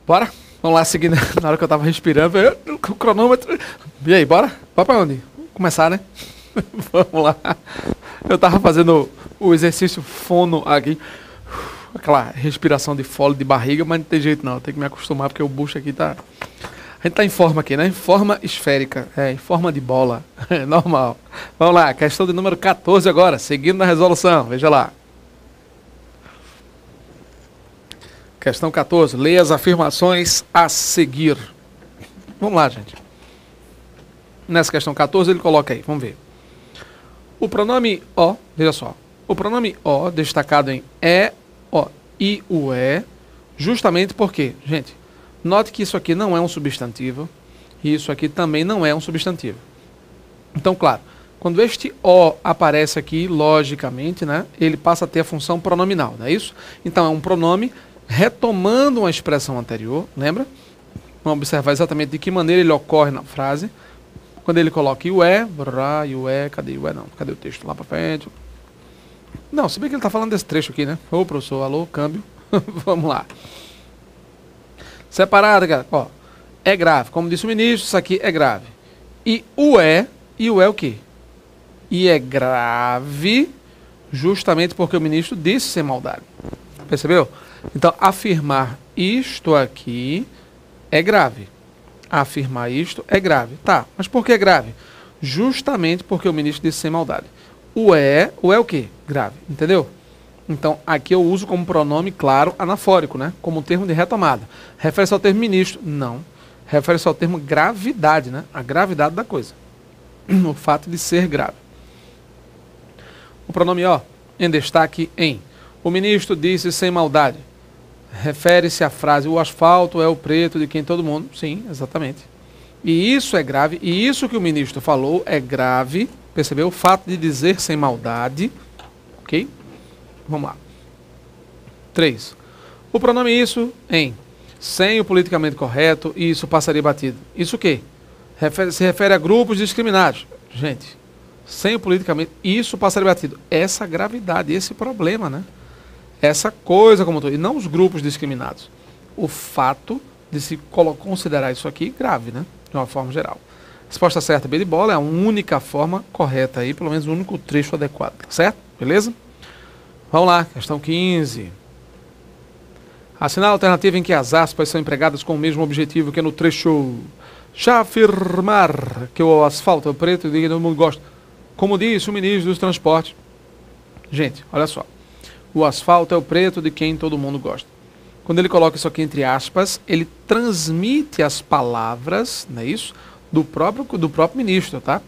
Bora? Vamos lá, seguindo. Na hora que eu tava respirando, o cronômetro. E aí, bora? Bora pra onde? Começar, né? Vamos lá. Eu tava fazendo o exercício fono aqui. Aquela respiração de fole de barriga, mas não tem jeito não. Tem que me acostumar porque o bucho aqui tá... A gente tá em forma aqui, né? Em forma esférica. Em forma de bola. É normal. Vamos lá, questão de número 14 agora. Seguindo na resolução. Veja lá. Questão 14. Leia as afirmações a seguir. Vamos lá, gente. Nessa questão 14 ele coloca aí. Vamos ver. O pronome O, veja só. O pronome O, destacado em E, O e o E, justamente porque, gente, note que isso aqui não é um substantivo e isso aqui também não é um substantivo. Então, claro, quando este O aparece aqui, logicamente, né, ele passa a ter a função pronominal, não é isso? Então, é um pronome retomando uma expressão anterior, lembra? Vamos observar exatamente de que maneira ele ocorre na frase. Quando ele coloca o E, cadê o E? Não, cadê o texto? Lá pra frente. Não, se bem que ele tá falando desse trecho aqui, né? Ô, professor, alô, câmbio. Vamos lá. Separado, cara. Ó, é grave. Como disse o ministro, isso aqui é grave. E o é o quê? E é grave justamente porque o ministro disse sem maldade. Percebeu? Então, afirmar isto aqui é grave. Afirmar isto é grave. Tá, mas por que grave? Justamente porque o ministro disse sem maldade. O é o quê? Grave, entendeu? Então, aqui eu uso como pronome, claro, anafórico, né? Como termo de retomada. Refere-se ao termo ministro? Não. Refere-se ao termo gravidade, né? A gravidade da coisa. O fato de ser grave. O pronome ó, em destaque em. O ministro disse sem maldade. Refere-se à frase, o asfalto é o preto de quem todo mundo... Sim, exatamente. E isso é grave, e isso que o ministro falou é grave, percebeu? O fato de dizer sem maldade, ok? Vamos lá. 3. O pronome isso em, sem o politicamente correto, isso passaria batido. Isso o quê? Se refere a grupos discriminados. Gente, sem o politicamente, isso passaria batido. Essa gravidade, esse problema, né? Essa coisa como todo, e não os grupos discriminados. O fato de se considerar isso aqui grave, né? De uma forma geral. Resposta certa, B de bola, é a única forma correta aí, pelo menos o único trecho adequado, certo? Beleza? Vamos lá, questão 15. Assinar a alternativa em que as aspas são empregadas com o mesmo objetivo que no trecho. Já afirmar que o asfalto é preto e de que todo mundo gosta. Como disse o ministro dos Transportes. Gente, olha só. O asfalto é o preto de quem todo mundo gosta. Quando ele coloca isso aqui entre aspas, ele transmite as palavras, não é isso? Do próprio ministro, tá?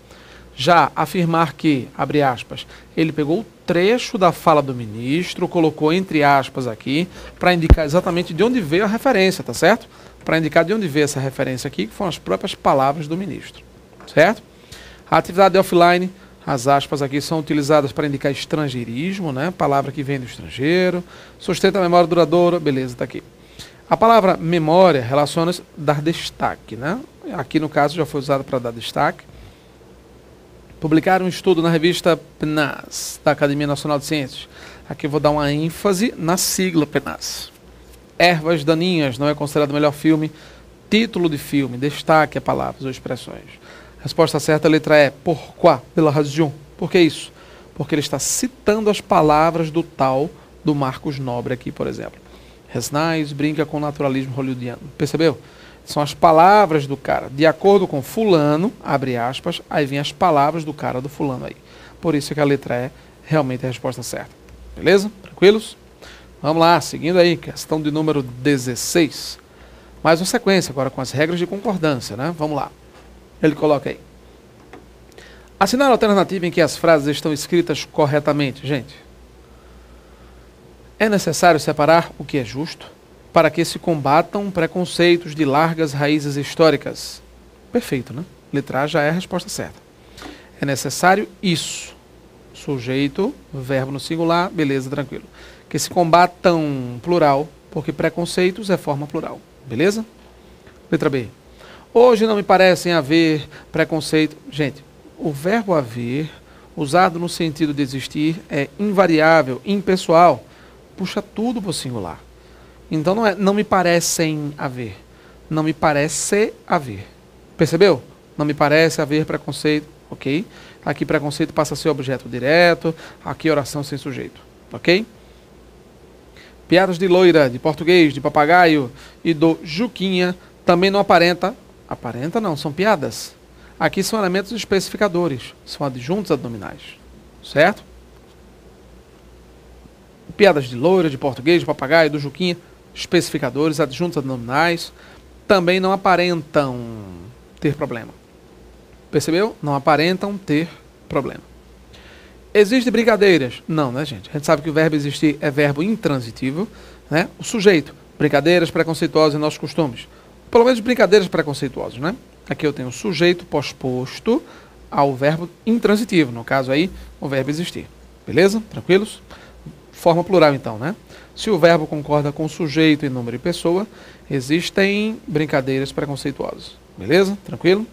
Já afirmar que, abre aspas, ele pegou o trecho da fala do ministro, colocou entre aspas aqui, para indicar exatamente de onde veio a referência, tá certo? Para indicar de onde veio essa referência aqui, que foram as próprias palavras do ministro, certo? A atividade offline, as aspas aqui são utilizadas para indicar estrangeirismo, né? Palavra que vem do estrangeiro. Sustenta a memória duradoura, beleza, está aqui. A palavra memória relaciona-se dar destaque, né? Aqui no caso já foi usada para dar destaque. Publicar um estudo na revista PNAS, da Academia Nacional de Ciências. Aqui eu vou dar uma ênfase na sigla PNAS. Ervas Daninhas não é considerado o melhor filme. Título de filme, destaque a palavras ou expressões. Resposta certa, a letra E. Pourquoi? Pela razão. Por que isso? Porque ele está citando as palavras do tal do Marcos Nobre aqui, por exemplo. Resnais brinca com o naturalismo hollywoodiano. Percebeu? São as palavras do cara. De acordo com fulano, abre aspas, aí vem as palavras do cara do fulano aí. Por isso que a letra E realmente é a resposta certa. Beleza? Tranquilos? Vamos lá, seguindo aí, questão de número 16. Mais uma sequência agora com as regras de concordância, né? Vamos lá. Ele coloca aí. Assinar a alternativa em que as frases estão escritas corretamente. Gente, é necessário separar o que é justo para que se combatam preconceitos de largas raízes históricas. Perfeito, né? Letra A já é a resposta certa. É necessário isso. Sujeito, verbo no singular, beleza, tranquilo. Que se combatam plural, porque preconceitos é forma plural. Beleza? Letra B. Hoje não me parecem haver preconceito. Gente, o verbo haver, usado no sentido de existir, é invariável, impessoal. Puxa tudo para o singular. Então não é não me parecem haver. Não me parece haver. Percebeu? Não me parece haver preconceito, ok? Aqui preconceito passa a ser objeto direto, aqui oração sem sujeito, ok? Piadas de loira, de português, de papagaio e do Juquinha também não aparenta. Aparenta não, são piadas. Aqui são elementos especificadores, são adjuntos abdominais, certo? Piadas de loira, de português, de papagaio, do Juquinha, especificadores, adjuntos abdominais, também não aparentam ter problema. Percebeu? Não aparentam ter problema. Existem brincadeiras? Não, né, gente? A gente sabe que o verbo existir é verbo intransitivo, né? O sujeito, brincadeiras preconceituosas em nossos costumes. Pelo menos brincadeiras preconceituosas, né? Aqui eu tenho o sujeito pós-posto ao verbo intransitivo, no caso aí, o verbo existir. Beleza? Tranquilos? Forma plural então, né? Se o verbo concorda com o sujeito em número e pessoa, existem brincadeiras preconceituosas. Beleza? Tranquilo?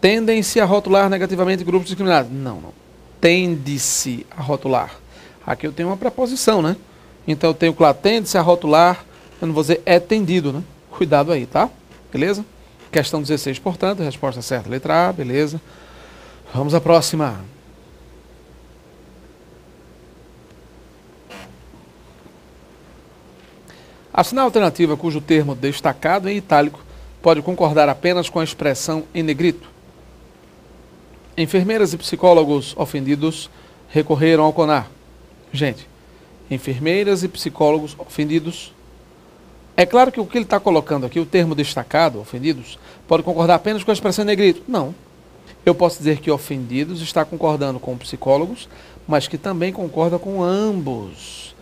Tendem-se a rotular negativamente grupos discriminados? Não, não. Tende-se a rotular. Aqui eu tenho uma preposição, né? Então eu tenho, claro, tende-se a rotular, eu não vou dizer é tendido, né? Cuidado aí, tá? Beleza? Questão 16, portanto, resposta certa, letra A, beleza. Vamos à próxima. Assinale a alternativa cujo termo destacado em itálico pode concordar apenas com a expressão em negrito. Enfermeiras e psicólogos ofendidos recorreram ao CONAR. Gente, enfermeiras e psicólogos ofendidos. É claro que o que ele está colocando aqui, o termo destacado, ofendidos, pode concordar apenas com a expressão em negrito. Não. Eu posso dizer que ofendidos está concordando com psicólogos, mas que também concorda com ambos.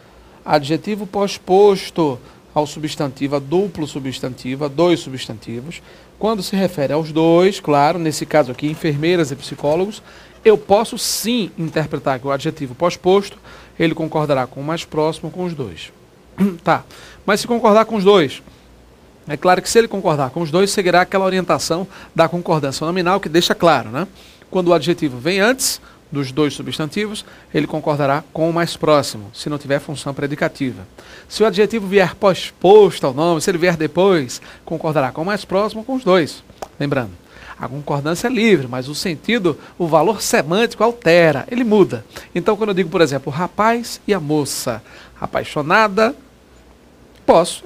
Adjetivo pós-posto ao substantivo, a duplo substantivo, a dois substantivos. Quando se refere aos dois, claro, nesse caso aqui, enfermeiras e psicólogos, eu posso sim interpretar que o adjetivo pós-posto, ele concordará com o mais próximo com os dois. Tá, mas se concordar com os dois, é claro que se ele concordar com os dois, seguirá aquela orientação da concordância nominal que deixa claro, né? Quando o adjetivo vem antes dos dois substantivos, ele concordará com o mais próximo, se não tiver função predicativa. Se o adjetivo vier pós-posto ao nome, se ele vier depois, concordará com o mais próximo com os dois. Lembrando, a concordância é livre, mas o sentido, o valor semântico altera, ele muda. Então, quando eu digo, por exemplo, o rapaz e a moça, apaixonada,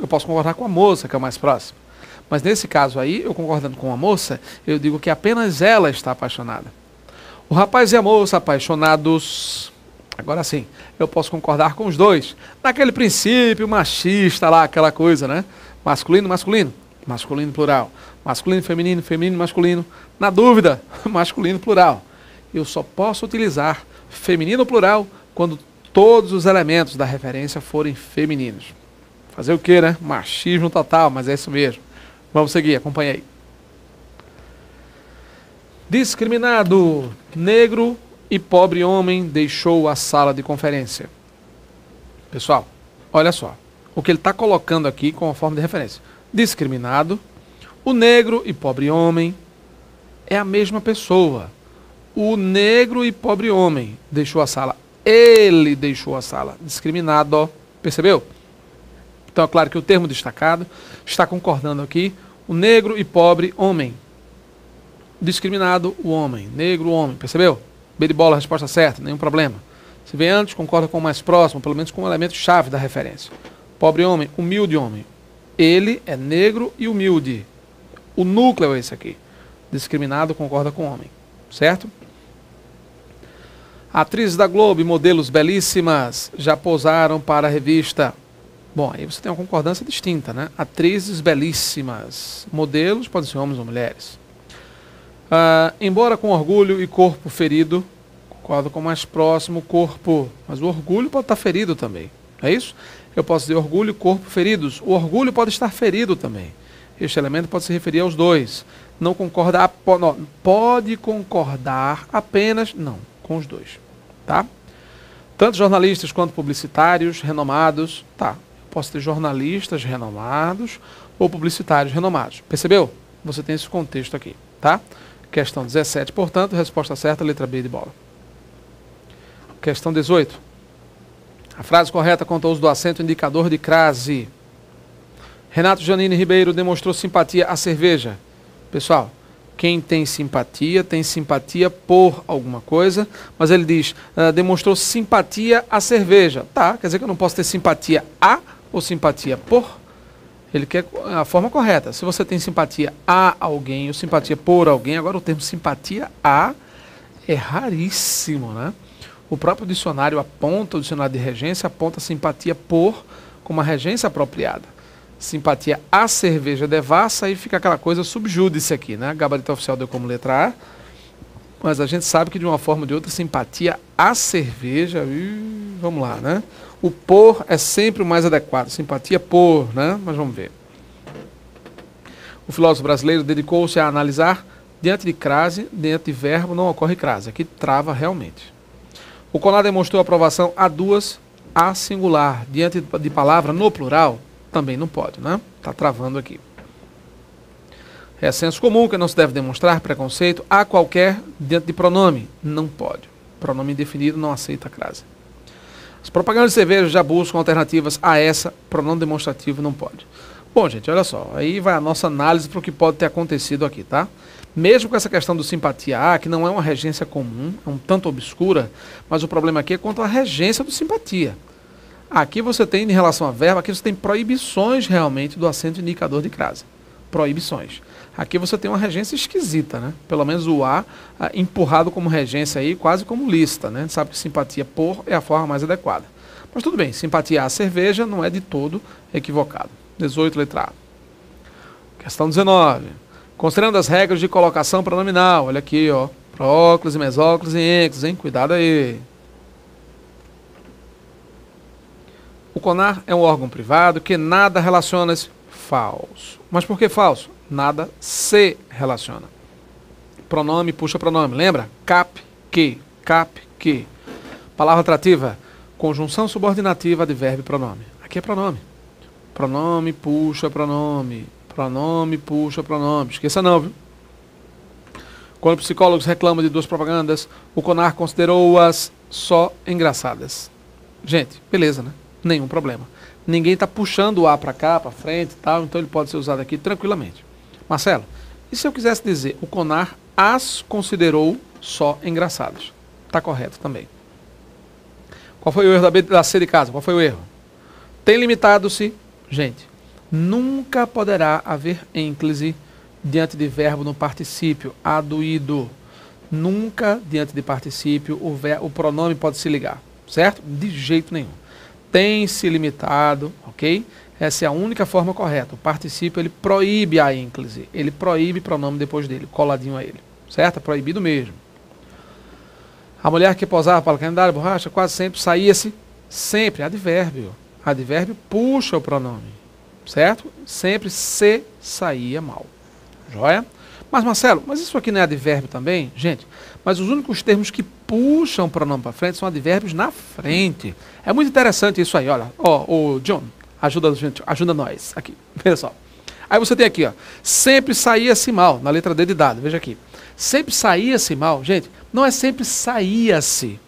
eu posso concordar com a moça, que é o mais próximo. Mas nesse caso aí, eu concordando com a moça, eu digo que apenas ela está apaixonada. O rapaz e a moça apaixonados. Agora sim, eu posso concordar com os dois. Naquele princípio machista lá, aquela coisa, né? Masculino, masculino. Masculino, plural. Masculino, feminino, feminino, masculino. Na dúvida, masculino, plural. Eu só posso utilizar feminino, plural, quando todos os elementos da referência forem femininos. Fazer o quê, né? Machismo total, mas é isso mesmo. Vamos seguir, acompanha aí. Discriminado, negro e pobre homem deixou a sala de conferência. Pessoal, olha só. O que ele está colocando aqui como forma de referência. Discriminado, o negro e pobre homem é a mesma pessoa. O negro e pobre homem deixou a sala. Ele deixou a sala. Discriminado, percebeu? Então é claro que o termo destacado está concordando aqui. O negro e pobre homem. Discriminado, o homem. Negro, o homem. Percebeu? B de bola, a resposta certa, nenhum problema. Se vem antes, concorda com o mais próximo, pelo menos com o elemento-chave da referência. Pobre homem, humilde homem. Ele é negro e humilde. O núcleo é esse aqui. Discriminado, concorda com o homem. Certo? Atrizes da Globo e modelos belíssimas já posaram para a revista. Bom, aí você tem uma concordância distinta, né? Atrizes belíssimas. Modelos podem ser homens ou mulheres. Embora com orgulho e corpo ferido, concordo com o mais próximo corpo, mas o orgulho pode estar ferido também, é isso? Eu posso dizer orgulho e corpo feridos, o orgulho pode estar ferido também, este elemento pode se referir aos dois, não concorda, pode concordar apenas, não, com os dois, tá? Tanto jornalistas quanto publicitários renomados, tá, posso ter jornalistas renomados ou publicitários renomados, percebeu? Você tem esse contexto aqui, tá? Questão 17, portanto, resposta certa, letra B de bola. Questão 18. A frase correta conta o uso do acento indicador de crase. Renato Janine Ribeiro demonstrou simpatia à cerveja. Pessoal, quem tem simpatia por alguma coisa, mas ele diz, demonstrou simpatia à cerveja. Tá, quer dizer que eu não posso ter simpatia a ou simpatia por? Ele quer a forma correta. Se você tem simpatia a alguém ou simpatia por alguém, agora o termo simpatia a é raríssimo, né? O próprio dicionário aponta, o dicionário de regência aponta simpatia por como uma regência apropriada. Simpatia à cerveja devassa, aí fica aquela coisa subjúdice aqui, né? Gabarito oficial deu como letra A, mas a gente sabe que de uma forma ou de outra, simpatia à cerveja, vamos lá, né? O por é sempre o mais adequado, simpatia por, né? Mas vamos ver. O filósofo brasileiro dedicou-se a analisar, diante de crase, diante de verbo, não ocorre crase, aqui trava realmente. O Conar demonstrou aprovação a duas, a singular, diante de palavra no plural, também não pode, né? Está travando aqui. É senso comum que não se deve demonstrar preconceito a qualquer diante de pronome. Não pode. Pronome indefinido não aceita a crase. As propagandas de cerveja já buscam alternativas a essa, pronome demonstrativo não pode. Bom, gente, olha só. Aí vai a nossa análise para o que pode ter acontecido aqui, tá? Mesmo com essa questão do simpatia A, que não é uma regência comum, é um tanto obscura, mas o problema aqui é quanto à regência do simpatia. Aqui você tem, em relação a verbo, aqui você tem proibições realmente do acento indicador de crase. Proibições. Aqui você tem uma regência esquisita, né? Pelo menos o A empurrado como regência aí, quase como lista, né? A gente sabe que simpatia por é a forma mais adequada. Mas tudo bem, simpatia à cerveja não é de todo equivocado. 18, letra A. Questão 19. Considerando as regras de colocação pronominal, olha aqui, ó. Próclise, mesóclise e ênclise, hein? Cuidado aí. O Conar é um órgão privado que nada relaciona-se. Falso. Mas por que falso? Nada se relaciona. Pronome puxa pronome. Lembra? Cap, que. Cap, que. Palavra atrativa. Conjunção subordinativa de verbo e pronome. Aqui é pronome. Pronome puxa pronome. Pronome puxa pronome. Esqueça não, viu? Quando psicólogos reclamam de duas propagandas, o Conar considerou-as só engraçadas. Gente, beleza, né? Nenhum problema. Ninguém está puxando o A para cá, para frente e tal, então ele pode ser usado aqui tranquilamente. Marcelo, e se eu quisesse dizer, o Conar as considerou só engraçadas? Está correto também. Qual foi o erro da C de casa? Qual foi o erro? Tem limitado-se, gente, nunca poderá haver ênclise diante de verbo no particípio, aduído. Nunca, diante de particípio, o pronome pode se ligar, certo? De jeito nenhum. Tem se limitado, ok? Essa é a única forma correta. O particípio, ele proíbe a ênclise. Ele proíbe pronome depois dele, coladinho a ele. Certo? É proibido mesmo. A mulher que posava para o calendário borracha quase sempre saía-se, sempre, advérbio. Advérbio puxa o pronome. Certo? Sempre se saía mal. Joia? Mas Marcelo, mas isso aqui não é advérbio também? Gente, mas os únicos termos que puxam o pronome para frente são advérbios na frente. É muito interessante isso aí, olha. Ó, o John, ajuda nós aqui. Veja só. Aí você tem aqui, ó. Sempre saía-se mal, na letra D de dado, veja aqui. Sempre saía-se mal, gente, não é sempre saía-se.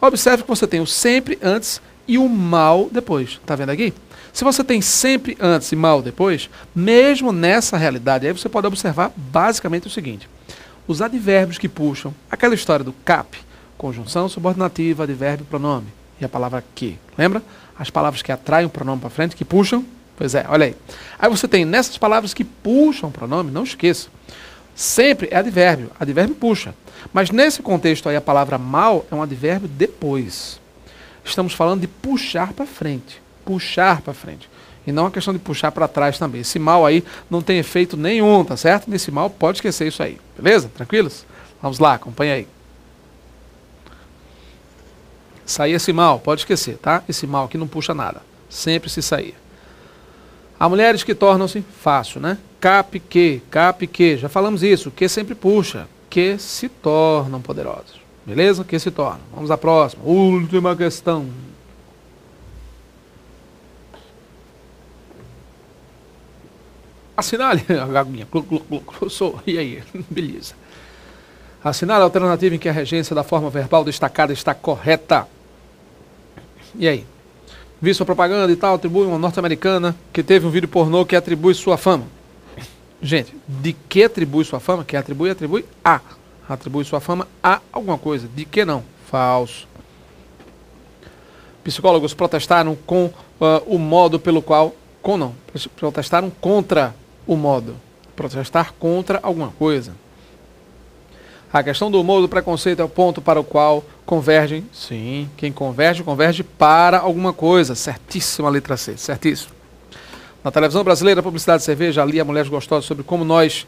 Observe que você tem o sempre antes e o mal depois. Tá vendo aqui? Se você tem sempre antes e mal depois, mesmo nessa realidade, aí você pode observar basicamente o seguinte. Os advérbios que puxam, aquela história do cap, conjunção subordinativa, advérbio, pronome, e a palavra que. Lembra? As palavras que atraem o pronome para frente, que puxam. Pois é, olha aí. Aí você tem nessas palavras que puxam o pronome, não esqueça. Sempre é advérbio puxa. Mas nesse contexto aí, a palavra mal é um advérbio depois. Estamos falando de puxar para frente. Puxar para frente. E não a questão de puxar para trás também. Esse mal aí não tem efeito nenhum, tá certo? Nesse mal pode esquecer isso aí. Beleza? Tranquilos? Vamos lá, acompanha aí. Saía esse mal, pode esquecer, tá? Esse mal aqui não puxa nada. Sempre se saía. Há mulheres que tornam-se fácil, né? Cap que. Já falamos isso. Que sempre puxa. Que se tornam poderosos. Beleza? Que se tornam. Vamos à próxima. Última questão. Assinale. A gaguinha. E aí? Beleza. Assinale a alternativa em que a regência da forma verbal destacada está correta. E aí? vi sua propaganda e tal, atribui uma norte-americana que teve um vídeo pornô que atribui sua fama. Gente, de que atribui sua fama? Quem atribui, atribui a. Atribui sua fama a alguma coisa. De que não? Falso. Psicólogos protestaram com o modo pelo qual... Protestaram contra o modo. Protestar contra alguma coisa. A questão do humor do preconceito é o ponto para o qual convergem. Sim, quem converge, converge para alguma coisa. Certíssima letra C, certíssimo. Na televisão brasileira, a publicidade de cerveja, ali a Mulheres Gostosas, sobre como nós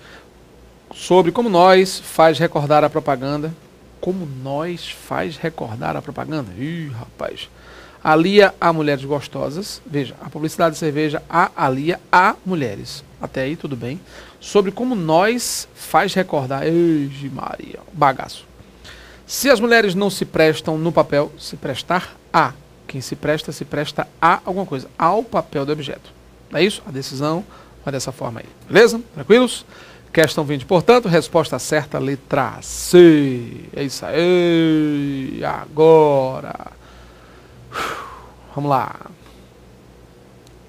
faz recordar a propaganda. Como nós faz recordar a propaganda? Ih, rapaz. Alia a Mulheres Gostosas. Veja, a publicidade de cerveja alia a mulheres. Até aí tudo bem. Sobre como nós faz recordar. Ei, Maria, bagaço. Se as mulheres não se prestam no papel, se prestar a. Quem se presta a alguma coisa. Ao papel do objeto. Não é isso? A decisão vai dessa forma aí. Beleza? Tranquilos? Questão 20, portanto, resposta certa, letra C. É isso aí. Agora. Vamos lá.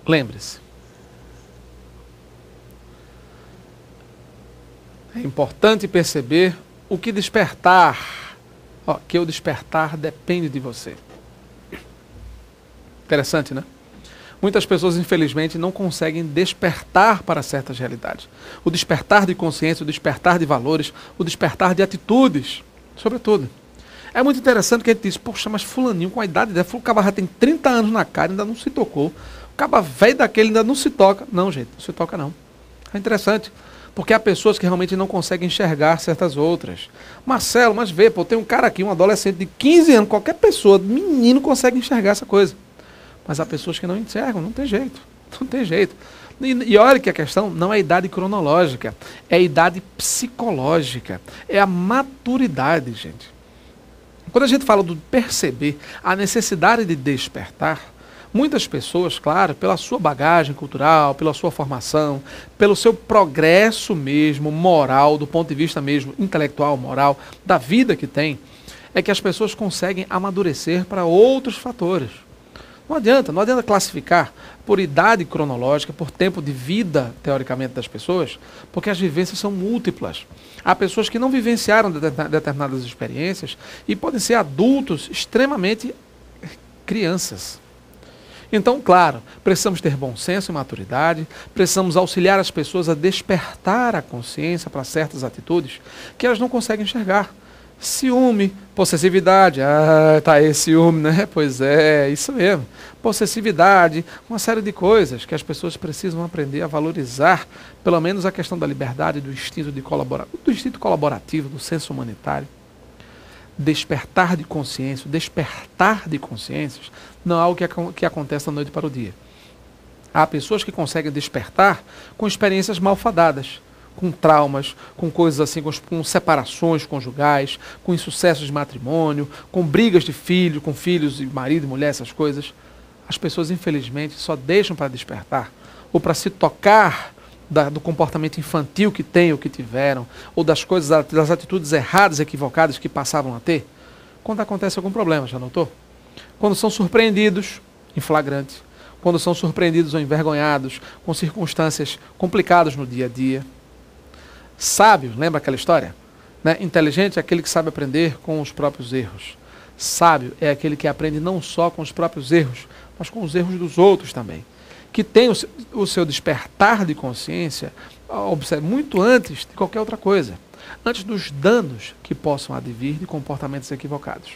Lembre-se. É importante perceber o que despertar. Que o despertar depende de você. Interessante, né? Muitas pessoas, infelizmente, não conseguem despertar para certas realidades. O despertar de consciência, o despertar de valores, o despertar de atitudes, sobretudo. É muito interessante que a gente diz, poxa, mas fulaninho com a idade dela, o cara já tem 30 anos na cara, ainda não se tocou. O cara velho daquele ainda não se toca. Não, gente, não se toca não. É interessante, porque há pessoas que realmente não conseguem enxergar certas outras. Marcelo, mas vê, pô, tem um cara aqui, um adolescente de 15 anos, qualquer pessoa, menino, consegue enxergar essa coisa. Mas há pessoas que não enxergam, não tem jeito. Não tem jeito. E olha que a questão não é a idade cronológica, é a idade psicológica, é a maturidade, gente. Quando a gente fala do perceber a necessidade de despertar, muitas pessoas, claro, pela sua bagagem cultural, pela sua formação, pelo seu progresso mesmo, moral, do ponto de vista mesmo intelectual, moral, da vida que tem, é que as pessoas conseguem amadurecer para outros fatores. Não adianta classificar por idade cronológica, por tempo de vida, teoricamente, das pessoas, porque as vivências são múltiplas. Há pessoas que não vivenciaram determinadas experiências e podem ser adultos extremamente crianças. Então, claro, precisamos ter bom senso e maturidade, precisamos auxiliar as pessoas a despertar a consciência para certas atitudes que elas não conseguem enxergar. Ciúme, possessividade, tá aí ciúme, né? Pois é, isso mesmo. Possessividade, uma série de coisas que as pessoas precisam aprender a valorizar, pelo menos a questão da liberdade, do instinto colaborativo, do senso humanitário. Despertar de consciência, despertar de consciências, não é algo que acontece da noite para o dia. Há pessoas que conseguem despertar com experiências malfadadas, com traumas, com coisas assim, com separações conjugais, com insucessos de matrimônio, com brigas de filho, com filhos e marido e mulher, essas coisas. As pessoas, infelizmente, só deixam para despertar, ou para se tocar do comportamento infantil que têm ou que tiveram, ou das coisas, das atitudes erradas, equivocadas que passavam a ter, quando acontece algum problema, já notou? Quando são surpreendidos em flagrante, quando são surpreendidos ou envergonhados com circunstâncias complicadas no dia a dia. Sábio, lembra aquela história? Né? Inteligente é aquele que sabe aprender com os próprios erros. Sábio é aquele que aprende não só com os próprios erros, mas com os erros dos outros também. Que tem o seu despertar de consciência, observe, muito antes de qualquer outra coisa. Antes dos danos que possam advir de comportamentos equivocados.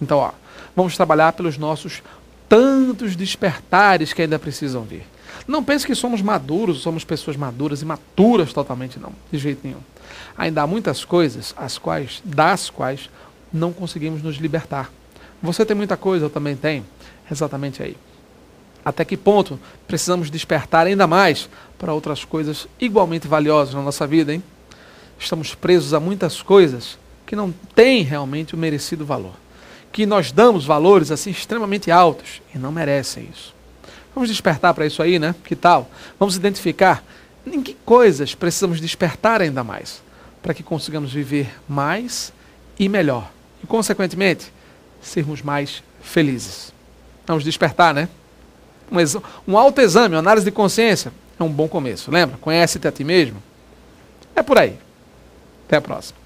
Então, vamos trabalhar pelos nossos tantos despertares que ainda precisam vir. Não pense que somos maduros, somos pessoas maduras e maturas totalmente, não, de jeito nenhum. Ainda há muitas coisas das quais não conseguimos nos libertar. Você tem muita coisa, eu também tenho, exatamente aí. Até que ponto precisamos despertar ainda mais para outras coisas igualmente valiosas na nossa vida, hein? Estamos presos a muitas coisas que não têm realmente o merecido valor. Que nós damos valores assim extremamente altos e não merecem isso. Vamos despertar para isso aí, né? Que tal? Vamos identificar em que coisas precisamos despertar ainda mais, para que consigamos viver mais e melhor. E, consequentemente, sermos mais felizes. Vamos despertar, né? Um autoexame, uma análise de consciência, é um bom começo. Lembra? Conhece-te a ti mesmo. É por aí. Até a próxima.